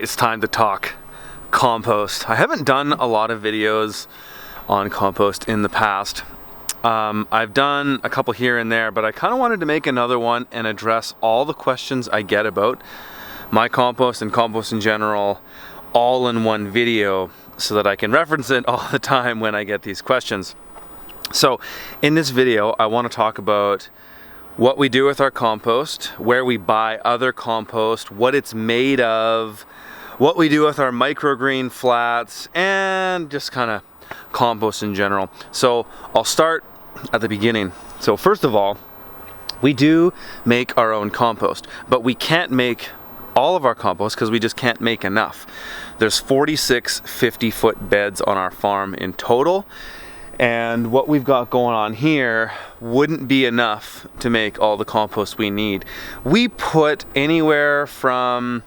it's time to talk compost. I haven't done a lot of videos on compost in the past. I've done a couple here and there, but I kind of wanted to make another one and address all the questions I get about my compost and compost in general all in one video so that I can reference it all the time when I get these questions. So in this video, I want to talk about what we do with our compost, where we buy other compost, what it's made of, what we do with our microgreen flats, and just kind of compost in general. So I'll start at the beginning. So first of all, we do make our own compost, but we can't make all of our compost because we just can't make enough. There's 46 50-foot beds on our farm in total, and what we've got going on here wouldn't be enough to make all the compost we need. We put anywhere from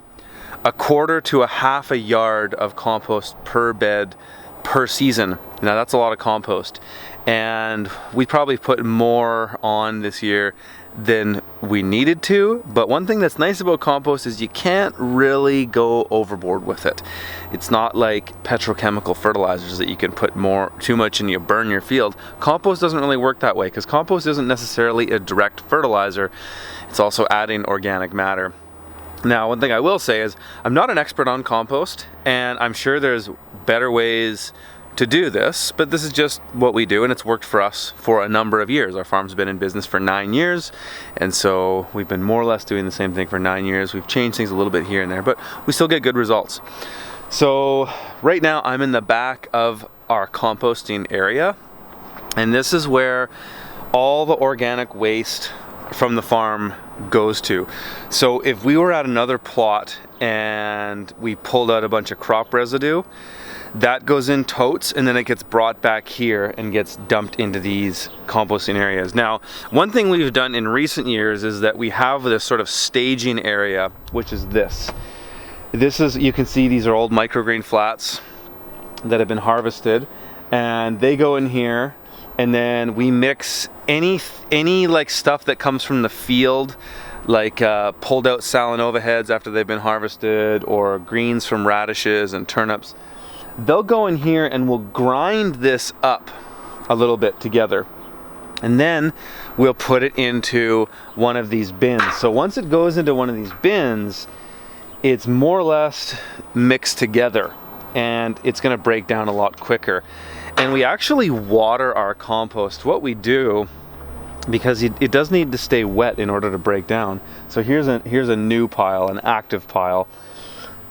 a quarter to a half a yard of compost per bed per season. Now that's a lot of compost, and we probably put more on this year than we needed to. But one thing that's nice about compost is you can't really go overboard with it. It's not like petrochemical fertilizers that you can put too much and you burn your field. Compost doesn't really work that way because compost isn't necessarily a direct fertilizer. It's also adding organic matter. Now, one thing I will say is I'm not an expert on compost, and I'm sure there's better ways to do this, but this is just what we do, and it's worked for us for a number of years. Our farm's been in business for 9 years, and so we've been more or less doing the same thing for 9 years. We've changed things a little bit here and there, but we still get good results. So right now I'm in the back of our composting area, and this is where all the organic waste from the farm goes to. So if we were at another plot and we pulled out a bunch of crop residue, that goes in totes, and then it gets brought back here and gets dumped into these composting areas. Now, one thing we've done in recent years is that we have this sort of staging area, which is this. This is, you can see these are old microgreen flats that have been harvested, and they go in here, and then we mix any like stuff that comes from the field, like pulled out Salanova heads after they've been harvested, or greens from radishes and turnips. They'll go in here and we'll grind this up a little bit together, and then we'll put it into one of these bins. So once it goes into one of these bins, it's more or less mixed together, and it's going to break down a lot quicker. And we actually water our compost. What we do, because it does need to stay wet in order to break down. So here's a new pile, an active pile.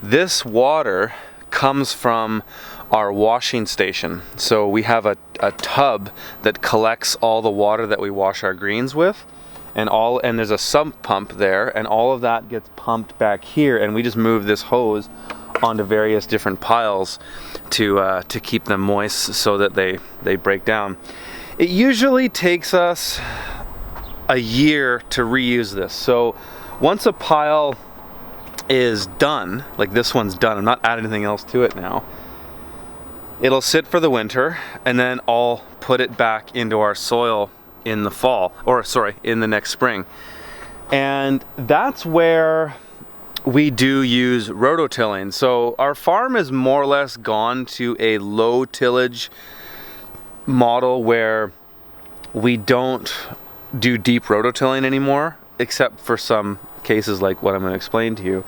This water comes from our washing station. So we have a tub that collects all the water that we wash our greens with, and there's a sump pump there, and all of that gets pumped back here, and we just move this hose onto various different piles to keep them moist so that they break down. It usually takes us a year to reuse this. So once a pile is done, like this one's done, I'm not adding anything else to it now, it'll sit for the winter, and then I'll put it back into our soil in the fall, in the next spring. And that's where we do use rototilling. So our farm is more or less gone to a low tillage model where we don't do deep rototilling anymore, except for some cases like what I'm going to explain to you.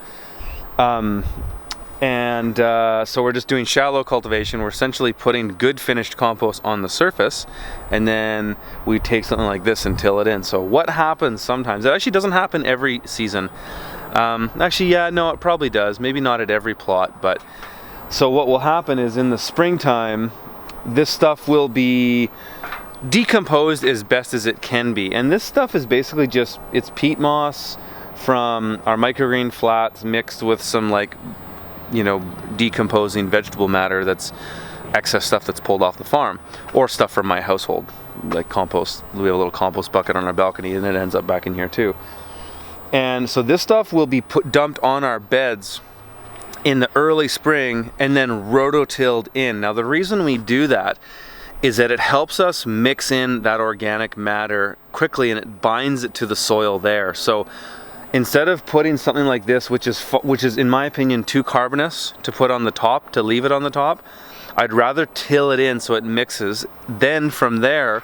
So we're just doing shallow cultivation. We're essentially putting good finished compost on the surface, and then we take something like this and till it in. So what happens sometimes, it actually doesn't happen every season. It probably does. Maybe not at every plot, but so what will happen is in the springtime, this stuff will be decomposed as best as it can be. And this stuff is basically it's peat moss from our microgreen flats mixed with some decomposing vegetable matter that's excess stuff that's pulled off the farm, or stuff from my household, like compost. We have a little compost bucket on our balcony, and it ends up back in here too. And so this stuff will be dumped on our beds in the early spring and then rototilled in. Now the reason we do that is that it helps us mix in that organic matter quickly, and it binds it to the soil there. So instead of putting something like this, which is in my opinion too carbonous to put on the top, to leave it on the top, I'd rather till it in so it mixes. Then from there,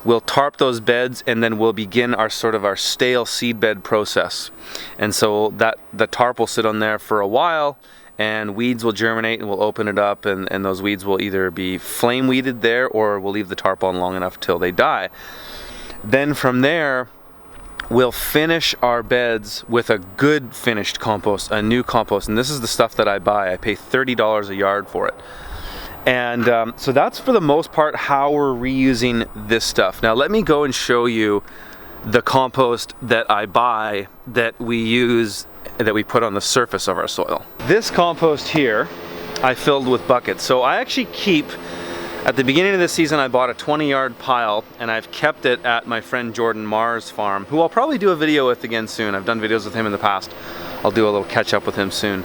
we'll tarp those beds, and then we'll begin our stale seed bed process. And so that the tarp will sit on there for a while, and weeds will germinate, and we'll open it up, and those weeds will either be flame weeded there, or we'll leave the tarp on long enough till they die. Then from there, we'll finish our beds with a good finished compost, a new compost. And this is the stuff that I buy. I pay $30 a yard for it. And so that's for the most part how we're reusing this stuff. Now let me go and show you the compost that I buy that we use, that we put on the surface of our soil. This compost here I filled with buckets. So I actually keep, at the beginning of this season I bought a 20-yard pile, and I've kept it at my friend Jordan Marr's farm, who I'll probably do a video with again soon. I've done videos with him in the past. I'll do a little catch up with him soon.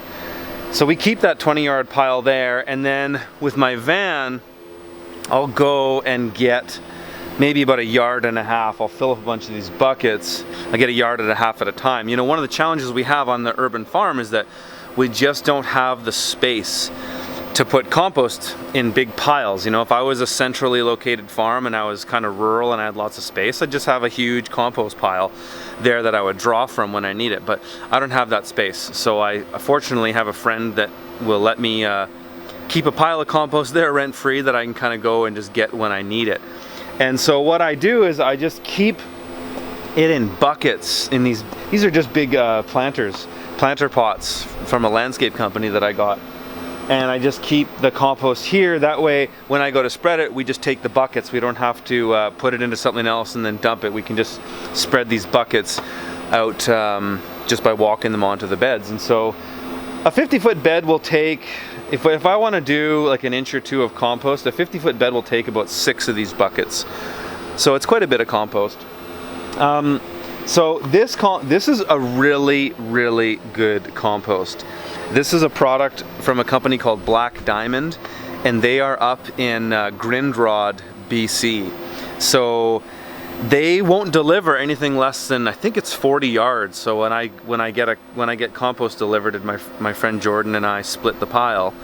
So we keep that 20-yard pile there, and then with my van I'll go and get maybe about 1.5 yards. I'll fill up a bunch of these buckets. I get 1.5 yards at a time. You know, one of the challenges we have on the urban farm is that we just don't have the space to put compost in big piles. You know, if I was a centrally located farm and I was kind of rural and I had lots of space, I'd just have a huge compost pile there that I would draw from when I need it. But I don't have that space. So I fortunately have a friend that will let me keep a pile of compost there rent-free that I can kind of go and just get when I need it. And so what I do is I just keep it in buckets. In these are just big planter pots from a landscape company that I got. And I just keep the compost here. That way, when I go to spread it, we just take the buckets. We don't have to put it into something else and then dump it. We can just spread these buckets out just by walking them onto the beds. And so a 50-foot bed will take, if I want to do like 1 inch or 2 of compost, a 50-foot bed will take about 6 of these buckets. So it's quite a bit of compost. So this is a really, really good compost. This is a product from a company called Black Diamond, and they are up in Grindrod, BC. So they won't deliver anything less than, I think it's 40 yards. So when I get compost delivered, my friend Jordan and I split the pile,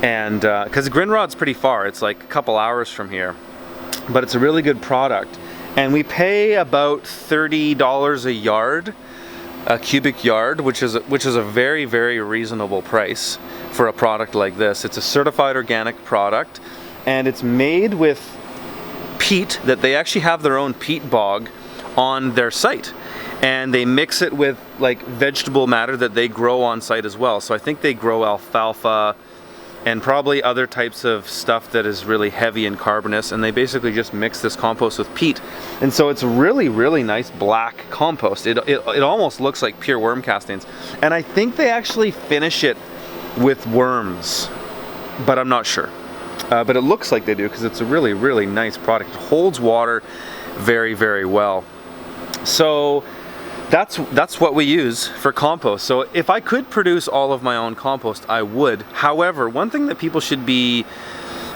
and because Grindrod's pretty far, it's like a couple hours from here, but it's a really good product, and we pay about $30 a yard. A cubic yard, which is a very, very reasonable price for a product like this. It's a certified organic product, and it's made with peat, that they actually have their own peat bog on their site, and they mix it with like vegetable matter that they grow on site as well. So I think they grow alfalfa and probably other types of stuff that is really heavy and carbonous, and they basically just mix this compost with peat. And so it's really, really nice black compost. It almost looks like pure worm castings. And I think they actually finish it with worms, but I'm not sure. But it looks like they do, because it's a really, really nice product. It holds water very, very well. So that's what we use for compost. So if I could produce all of my own compost, I would. However, one thing that people should be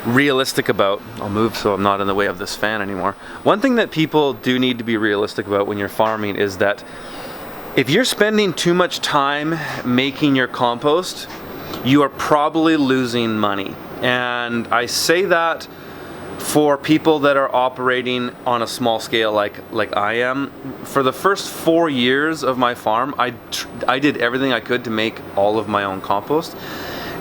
realistic about, I'll move so I'm not in the way of this fan anymore. One thing that people do need to be realistic about when you're farming is that if you're spending too much time making your compost, you are probably losing money. And I say that for people that are operating on a small scale like I am. For the first 4 years of my farm, I did everything I could to make all of my own compost,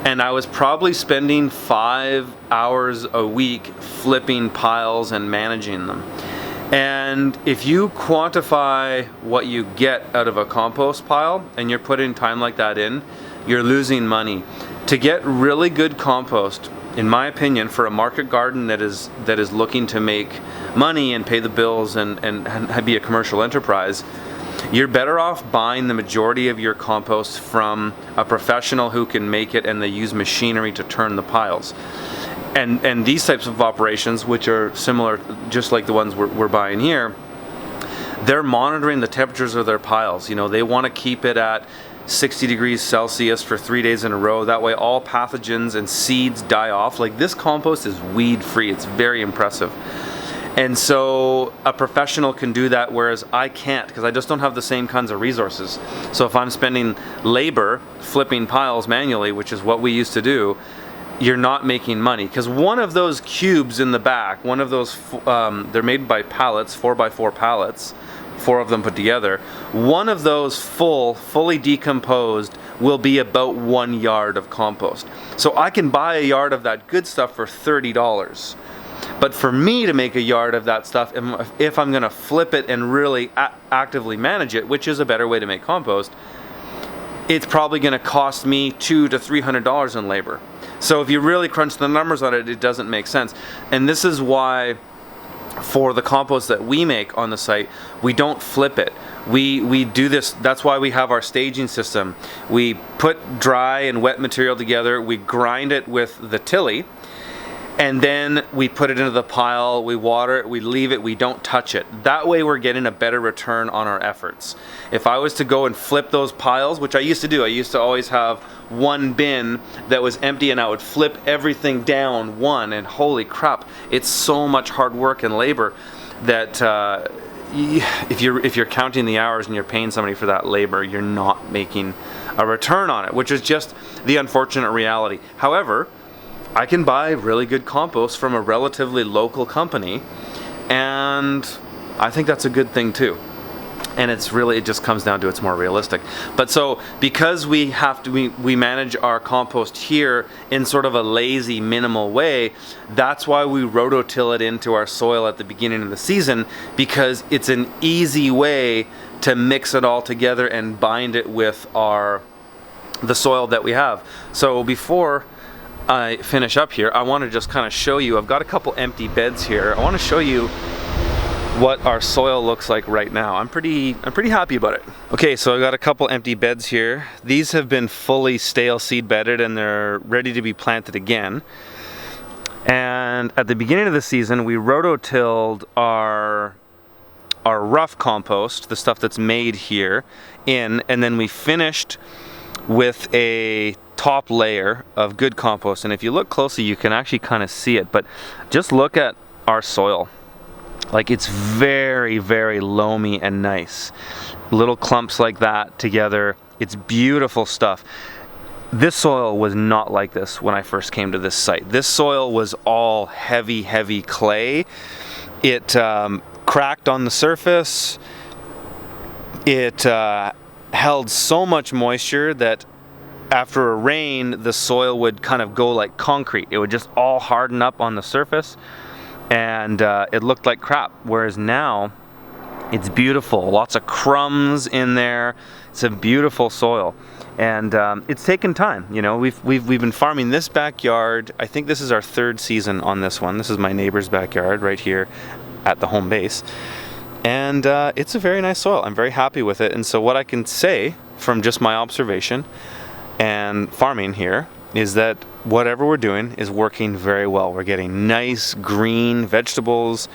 and I was probably spending 5 hours a week flipping piles and managing them. And if you quantify what you get out of a compost pile and you're putting time like that in, you're losing money. To get really good compost, in my opinion, for a market garden that is looking to make money and pay the bills and be a commercial enterprise, you're better off buying the majority of your compost from a professional who can make it, and they use machinery to turn the piles. And these types of operations, which are similar, just like the ones we're buying here, they're monitoring the temperatures of their piles. You know, they want to keep it at 60 degrees Celsius for 3 days in a row. That way all pathogens and seeds die off. Like, this compost is weed free. It's very impressive. And so a professional can do that, whereas I can't, because I just don't have the same kinds of resources. So if I'm spending labor flipping piles manually, which is what we used to do, you're not making money. Because one of those cubes in the back, one of those, they're made by pallets, 4x4 pallets, 4 of them put together. One of those fully decomposed will be about 1 yard of compost. So I can buy a yard of that good stuff for $30. But for me to make a yard of that stuff, if I'm gonna flip it and really actively manage it, which is a better way to make compost, it's probably gonna cost me $200 to $300 in labor. So if you really crunch the numbers on it, it doesn't make sense. And this is why for the compost that we make on the site, we don't flip it. We do this, that's why we have our staging system. We put dry and wet material together, we grind it with the tilly, and then we put it into the pile, we water it, we leave it, we don't touch it. That way we're getting a better return on our efforts. If I was to go and flip those piles, which I used to do, I used to always have one bin that was empty and I would flip everything down one, and holy crap, it's so much hard work and labor that if you're counting the hours and you're paying somebody for that labor, you're not making a return on it, which is just the unfortunate reality. However, I can buy really good compost from a relatively local company, and I think that's a good thing too. And it just comes down to it's more realistic. But so because we manage our compost here in sort of a lazy, minimal way, that's why we rototill it into our soil at the beginning of the season, because it's an easy way to mix it all together and bind it with the soil that we have. So before I finish up here, I want to just kind of show you, I've got a couple empty beds here. I want to show you what our soil looks like right now. I'm pretty happy about it. Okay, so I got a couple empty beds here. These have been fully stale seed bedded and they're ready to be planted again. And at the beginning of the season, we rototilled our rough compost, the stuff that's made here, and then we finished with a top layer of good compost. And if you look closely, you can actually kind of see it, but just look at our soil. Like, it's very, very loamy and nice. Little clumps like that together. It's beautiful stuff. This soil was not like this when I first came to this site. This soil was all heavy, heavy clay. It cracked on the surface. It held so much moisture that after a rain, the soil would kind of go like concrete. It would just all harden up on the surface, and it looked like crap. Whereas now, it's beautiful. Lots of crumbs in there. It's a beautiful soil, and it's taken time. You know, we've been farming this backyard. I think this is our 3rd season on this one. This is my neighbor's backyard right here at the home base, and it's a very nice soil. I'm very happy with it. And so what I can say from just my observation and farming here is that whatever we're doing is working very well. We're getting nice green vegetables,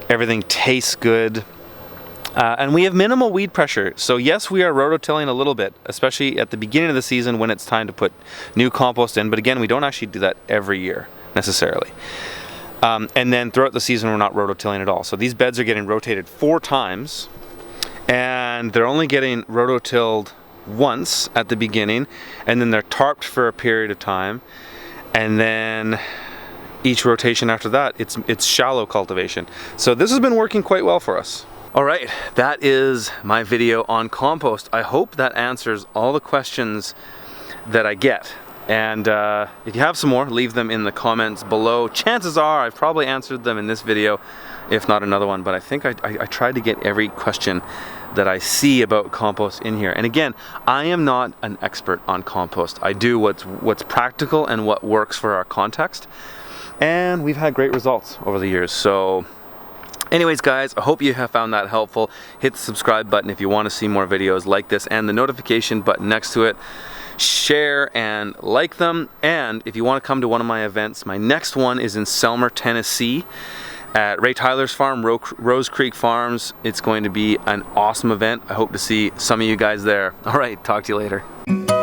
everything tastes good, and we have minimal weed pressure. So yes, we are rototilling a little bit, especially at the beginning of the season when it's time to put new compost in, but again, we don't actually do that every year necessarily. And then throughout the season, we're not rototilling at all. So these beds are getting rotated 4 times, and they're only getting rototilled once at the beginning, and then they're tarped for a period of time, and then each rotation after that, it's shallow cultivation. So this has been working quite well for us. All right, that is my video on compost. I hope that answers all the questions that I get. And if you have some more, leave them in the comments below. Chances are I've probably answered them in this video, if not another one, but I think I tried to get every question that I see about compost in here. And again, I am not an expert on compost. I do what's practical and what works for our context, and we've had great results over the years. So anyways, guys, I hope you have found that helpful. Hit the subscribe button if you want to see more videos like this, and the notification button next to it. Share and like them. And if you want to come to one of my events, my next one is in Selmer, Tennessee, at Ray Tyler's farm, Rose Creek Farms. It's going to be an awesome event. I hope to see some of you guys there. All right, talk to you later.